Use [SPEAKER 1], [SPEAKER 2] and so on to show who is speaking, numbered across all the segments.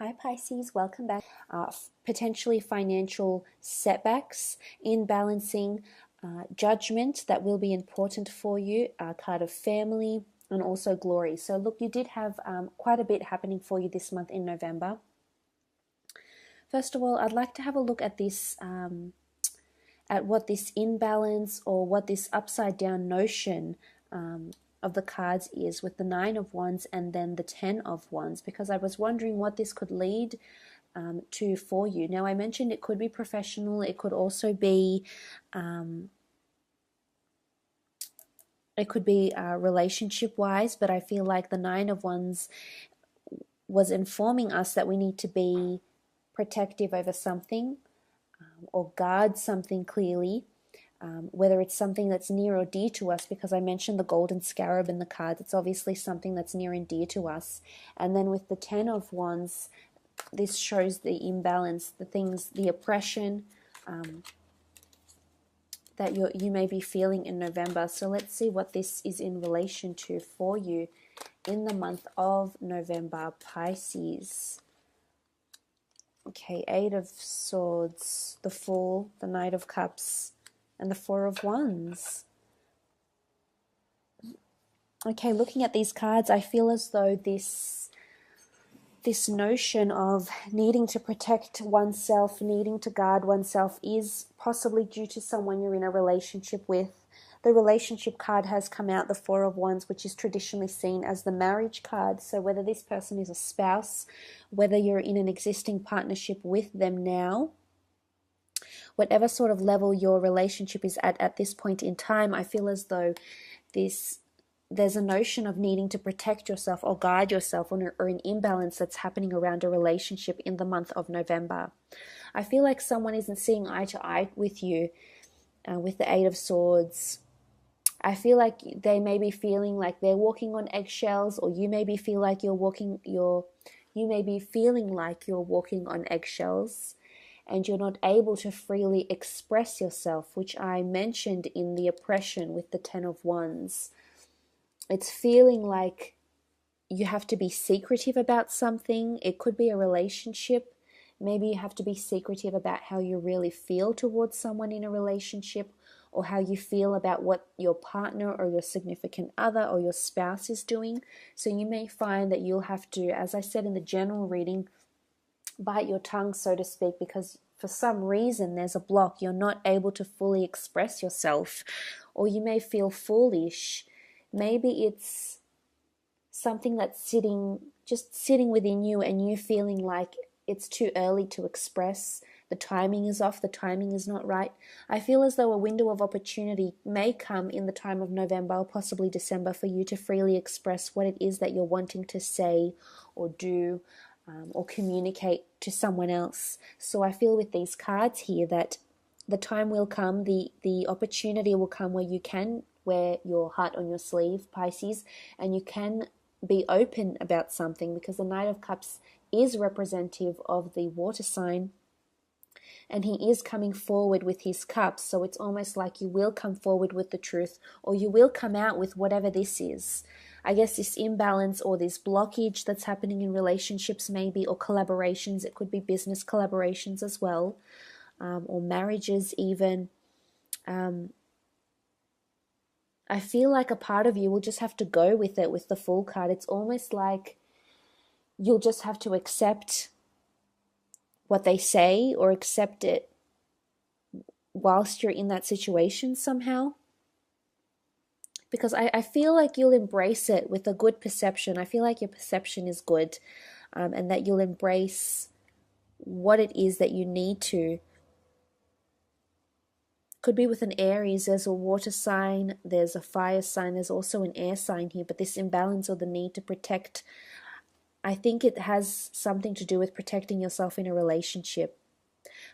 [SPEAKER 1] Hi Pisces, welcome back. Potentially financial setbacks, imbalancing, judgment that will be important for you, a card of family, and also glory. So look, you did have quite a bit happening for you this month in November. First of all, I'd like to have a look at this, at what this imbalance or what this upside down notion of the cards is with the 9 of Wands and then the 10 of Wands, because I was wondering what this could lead to for you. Now, I mentioned it could be professional, it could also be relationship wise, but I feel like the 9 of Wands was informing us that we need to be protective over something or guard something clearly. Whether it's something that's near or dear to us, because I mentioned the golden scarab in the cards, it's obviously something that's near and dear to us. And then with the 10 of Wands, this shows the imbalance, the things, the oppression that you may be feeling in November. So let's see what this is in relation to for you in the month of November, Pisces. Okay, 8 of Swords, the Fool, the Knight of Cups, and the 4 of Wands. Okay, looking at these cards, I feel as though this notion of needing to protect oneself, needing to guard oneself is possibly due to someone you're in a relationship with. The relationship card has come out, the 4 of Wands, which is traditionally seen as the marriage card. So whether this person is a spouse, whether you're in an existing partnership with them now, whatever sort of level your relationship is at this point in time, I feel as though there's a notion of needing to protect yourself or guard yourself, or an imbalance that's happening around a relationship in the month of November. I feel like someone isn't seeing eye to eye with you with the 8 of Swords. I feel like they may be feeling like they're walking on eggshells, or you maybe feel like you may be feeling like you're walking on eggshells, and you're not able to freely express yourself, which I mentioned in the oppression with the 10 of Wands. It's feeling like you have to be secretive about something. It could be a relationship. Maybe you have to be secretive about how you really feel towards someone in a relationship, or how you feel about what your partner or your significant other or your spouse is doing. So you may find that you'll have to, as I said in the general reading, bite your tongue, so to speak, because for some reason there's a block. You're not able to fully express yourself, or you may feel foolish. Maybe it's something that's just sitting within you, and you feeling like it's too early to express. The timing is off, the timing is not right. I feel as though a window of opportunity may come in the time of November or possibly December for you to freely express what it is that you're wanting to say or do, or communicate to someone else. So I feel with these cards here that the time will come, the opportunity will come where you can wear your heart on your sleeve, Pisces, and you can be open about something, because the Knight of Cups is representative of the water sign, and he is coming forward with his cups. So it's almost like you will come forward with the truth, or you will come out with whatever this is. I guess this imbalance or this blockage that's happening in relationships maybe, or collaborations. It could be business collaborations as well, or marriages even. I feel like a part of you will just have to go with it with the Fool card. It's almost like you'll just have to accept what they say, or accept it whilst you're in that situation somehow. Because I feel like you'll embrace it with a good perception. I feel like your perception is good, and that you'll embrace what it is that you need to. Could be with an Aries. There's a water sign, there's a fire sign, there's also an air sign here. But this imbalance or the need to protect, I think it has something to do with protecting yourself in a relationship.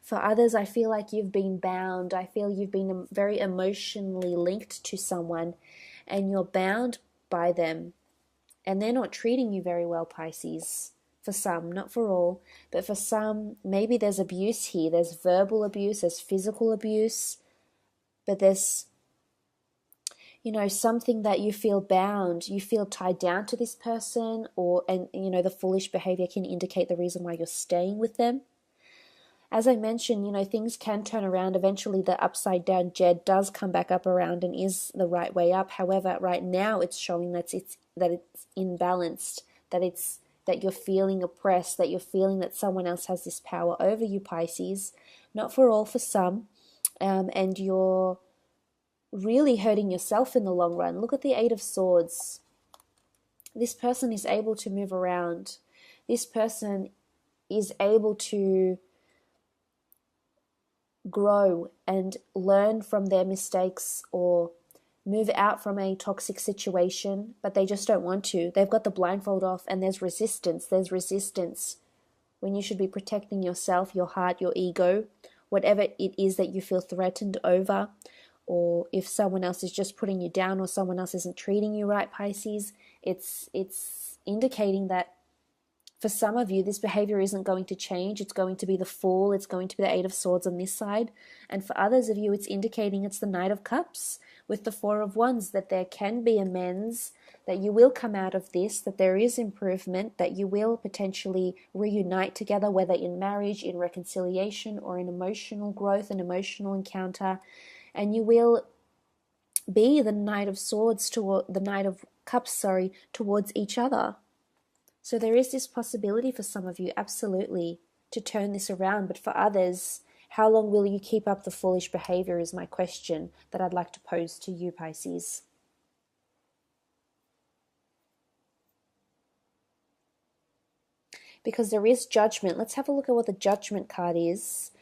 [SPEAKER 1] For others, I feel like you've been bound. I feel you've been very emotionally linked to someone, and you're bound by them, and they're not treating you very well, Pisces. For some, not for all, but for some, maybe there's abuse here. There's verbal abuse, there's physical abuse, but something that you feel bound, you feel tied down to this person, and the foolish behavior can indicate the reason why you're staying with them. As I mentioned, things can turn around. Eventually the upside down Jed does come back up around and is the right way up. However, right now it's showing that it's imbalanced, that you're feeling oppressed, that you're feeling that someone else has this power over you, Pisces. Not for all, for some. And you're really hurting yourself in the long run. Look at the Eight of Swords. This person is able to move around. This person is able to grow and learn from their mistakes or move out from a toxic situation, but they just don't want to. They've got the blindfold off and there's resistance. There's resistance when you should be protecting yourself, your heart, your ego, whatever it is that you feel threatened over, or if someone else is just putting you down or someone else isn't treating you right, Pisces, it's indicating that for some of you, this behavior isn't going to change. It's going to be the Fool. It's going to be the Eight of Swords on this side. And for others of you, it's indicating it's the Knight of Cups with the Four of Wands, that there can be amends, that you will come out of this, that there is improvement, that you will potentially reunite together, whether in marriage, in reconciliation, or in emotional growth, an emotional encounter. And you will be the Knight of Swords, the Knight of Cups, towards each other. So there is this possibility for some of you, absolutely, to turn this around. But for others, how long will you keep up the foolish behavior is my question that I'd like to pose to you, Pisces. Because there is judgment. Let's have a look at what the Judgment card is.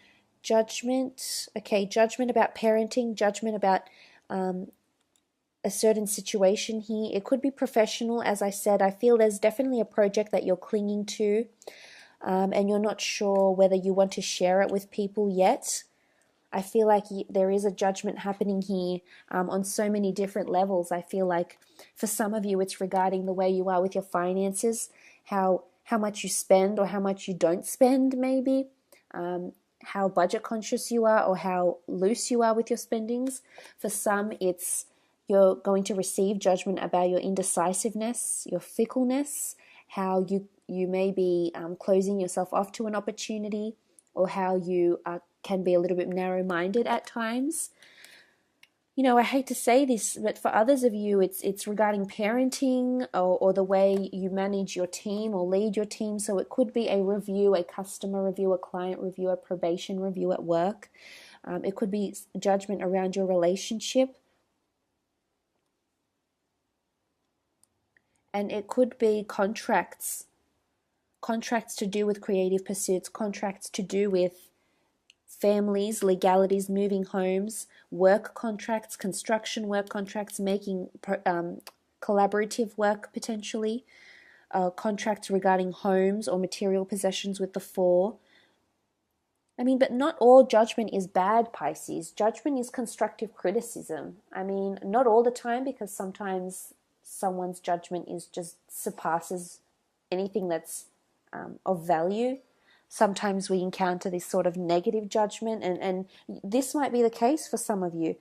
[SPEAKER 1] Judgment, okay, judgment about parenting, judgment about a certain situation here. It could be professional, as I said. I feel there's definitely a project that you're clinging to, and you're not sure whether you want to share it with people yet. I feel like there is a judgment happening here on so many different levels. I feel like for some of you, it's regarding the way you are with your finances, how much you spend or how much you don't spend, maybe, how budget conscious you are or how loose you are with your spendings. For some, you're going to receive judgment about your indecisiveness, your fickleness, how you may be closing yourself off to an opportunity, or how you can be a little bit narrow-minded at times. I hate to say this, but for others of you, it's regarding parenting or the way you manage your team or lead your team. So it could be a review, a customer review, a client review, a probation review at work. It could be judgment around your relationship. And it could be contracts to do with creative pursuits, contracts to do with families, legalities, moving homes, work contracts, construction work contracts, making collaborative work potentially, contracts regarding homes or material possessions with the Four. But not all judgment is bad, Pisces. Judgment is constructive criticism. Not all the time, because sometimes someone's judgment just surpasses anything that's of value. Sometimes we encounter this sort of negative judgment, and this might be the case for some of you.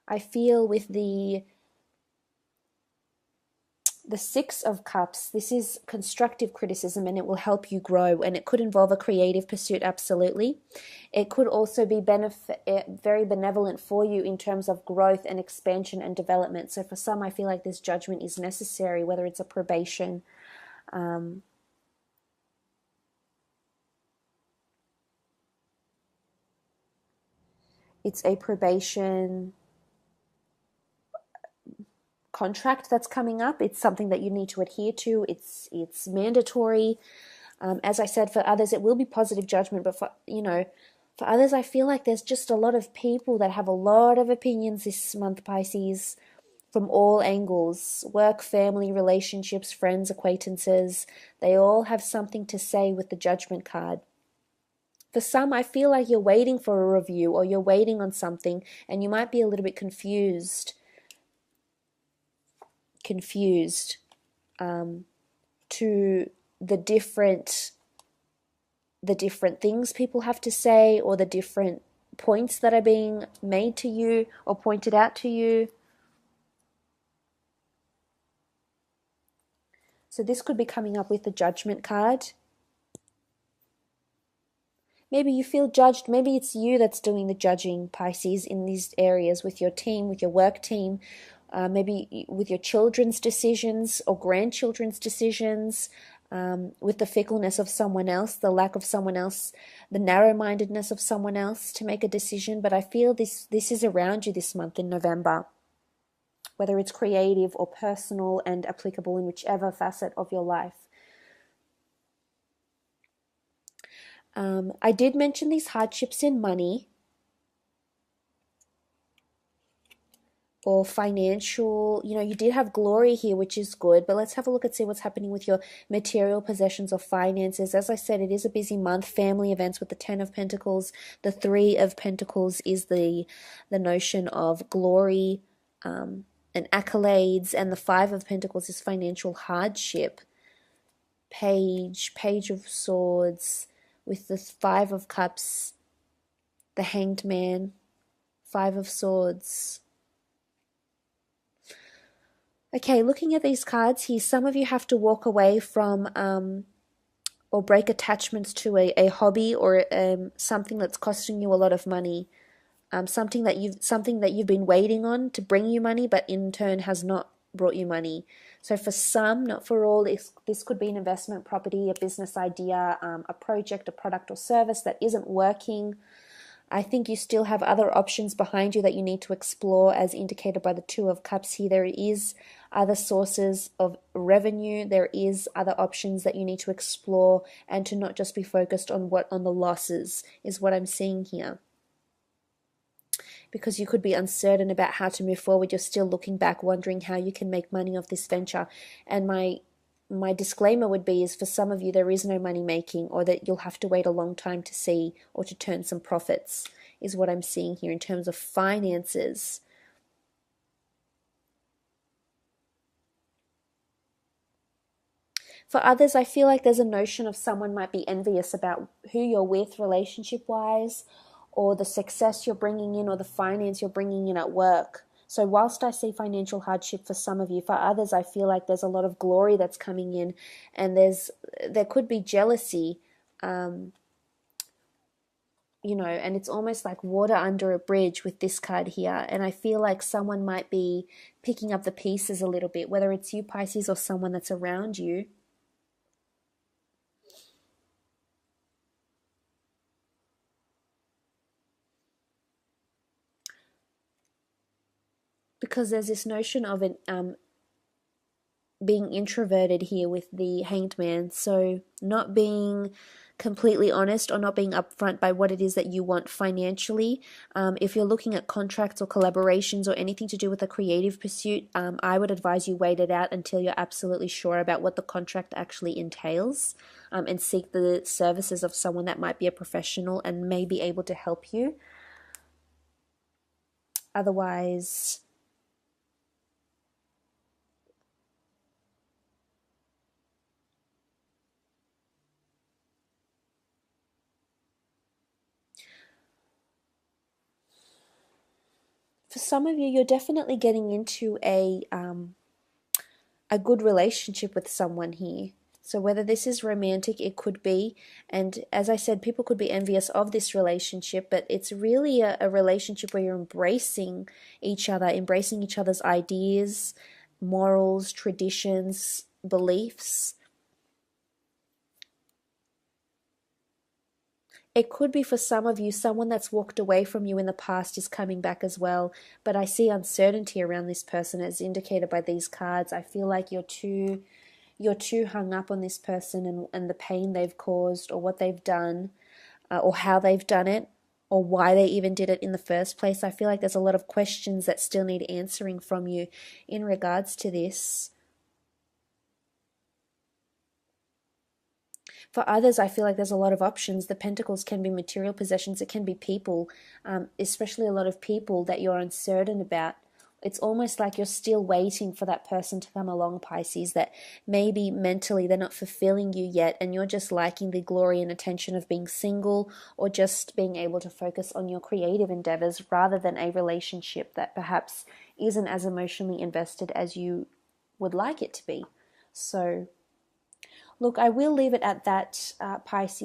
[SPEAKER 1] I feel with the Six of Cups, this is constructive criticism, and it will help you grow, and it could involve a creative pursuit, absolutely. It could also be very benevolent for you in terms of growth and expansion and development. So for some, I feel like this judgment is necessary, whether it's a probation, it's a probation contract that's coming up. It's something that you need to adhere to. It's mandatory. As I said, for others, it will be positive judgment, but for others, I feel like there's just a lot of people that have a lot of opinions this month, Pisces, from all angles: work, family, relationships, friends, acquaintances. They all have something to say with the Judgment card. For some, I feel like you're waiting for a review, or you're waiting on something, and you might be a little bit confused. to the different things people have to say, or the different points that are being made to you or pointed out to you. So this could be coming up with the Judgment card. Maybe you feel judged. Maybe it's you that's doing the judging, Pisces, in these areas with your team, with your work team, maybe with your children's decisions or grandchildren's decisions, with the fickleness of someone else, the lack of someone else, the narrow-mindedness of someone else to make a decision. But I feel this is around you this month in November, whether it's creative or personal and applicable in whichever facet of your life. I did mention these hardships in money or financial. You did have glory here, which is good, but let's have a look and see what's happening with your material possessions or finances. As I said, it is a busy month. Family events with the 10 of Pentacles. The 3 of Pentacles is the notion of glory and accolades, and the 5 of Pentacles is financial hardship. Page of Swords with the 5 of Cups, the Hanged Man, 5 of Swords. Okay, looking at these cards here, some of you have to walk away from or break attachments to a hobby or something that's costing you a lot of money. Something that you've been waiting on to bring you money, but in turn has not brought you money. So for some, not for all, this could be an investment property, a business idea, a project, a product or service that isn't working. I think you still have other options behind you that you need to explore, as indicated by the 2 of Cups here. There is other sources of revenue. There is other options that you need to explore, and to not just be focused on the losses is what I'm seeing here. Because you could be uncertain about how to move forward. You're still looking back, wondering how you can make money off this venture. And my disclaimer would be is for some of you there is no money making, or that you'll have to wait a long time to see or to turn some profits, is what I'm seeing here in terms of finances. For others, I feel like there's a notion of someone might be envious about who you're with relationship-wise, or the success you're bringing in, or the finance you're bringing in at work. So whilst I see financial hardship for some of you, for others I feel like there's a lot of glory that's coming in, and there could be jealousy, and it's almost like water under a bridge with this card here. And I feel like someone might be picking up the pieces a little bit, whether it's you, Pisces, or someone that's around you. Because there's this notion of it being introverted here with the Hanged Man. So not being completely honest, or not being upfront by what it is that you want financially. If you're looking at contracts or collaborations or anything to do with a creative pursuit, I would advise you wait it out until you're absolutely sure about what the contract actually entails, and seek the services of someone that might be a professional and may be able to help you. Otherwise, for some of you, you're definitely getting into a good relationship with someone here. So whether this is romantic, it could be. And as I said, people could be envious of this relationship, but it's really a relationship where you're embracing each other, embracing each other's ideas, morals, traditions, beliefs. It could be for some of you, someone that's walked away from you in the past is coming back as well. But I see uncertainty around this person, as indicated by these cards. I feel like you're too hung up on this person and the pain they've caused, or what they've done, or how they've done it, or why they even did it in the first place. I feel like there's a lot of questions that still need answering from you in regards to this. For others, I feel like there's a lot of options. The Pentacles can be material possessions. It can be people, especially a lot of people that you're uncertain about. It's almost like you're still waiting for that person to come along, Pisces, that maybe mentally they're not fulfilling you yet, and you're just liking the glory and attention of being single, or just being able to focus on your creative endeavors rather than a relationship that perhaps isn't as emotionally invested as you would like it to be. So look, I will leave it at that, Pisces.